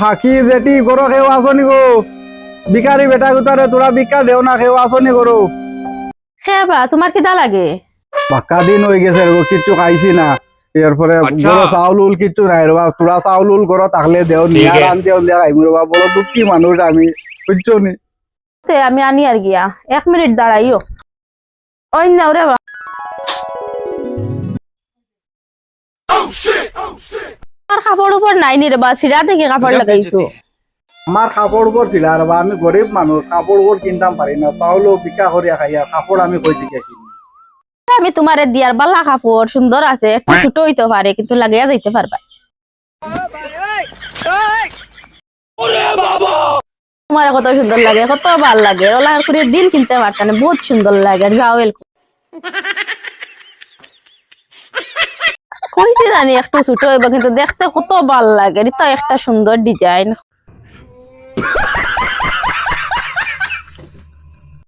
ফাঁকি যেটি গরো খেও আসনি গো বিকারি বেটা গুতারে তোরা ভিক্ষা দেও না খেও আসনি গরো খেবা তোমার কিদা লাগে? বাক্কা দিন হয়ে গেছে গো কিচ্ছু খাইছি না এরপরে গরো চাউল উল কিচ্ছু নাই রবা তোরা চাউল উল গরো থাকলে দেও নিয়া রান দেও দেয়া খাইমু রবা বড় দুঃখী মানুষ আমি বুঝছো নি তে আমি আনি আর গিয়া 1 মিনিট দাঁড়াইও ওই নাও রে বা আর কাপড় উপর নাই নি রে বা সিরা থেকে কাপড় লাগাইছো। আমার কাপড় উপর ছিল আর বা আমি গরিব মানুষ কাপড় উপর কিনতাম পারি না চাউলও ভিক্ষা করিয়া খাইয়া কাপড় আমি কই থেকে কিনি আমি তোমারে দিয়ার বালা কাপড় সুন্দর আছে একটু ছোট হইতে পারে কিন্তু লাগাইয়া যাইতে পারবা। তোমার কত সুন্দর লাগে কত ভাল লাগে ওলা করে দিন কিনতে পারতাম না বহুত সুন্দর লাগে যাও এলকম কইছি জানি একটু ছোট হইব কিন্তু দেখতে কত ভাল লাগে এটা একটা সুন্দর ডিজাইন।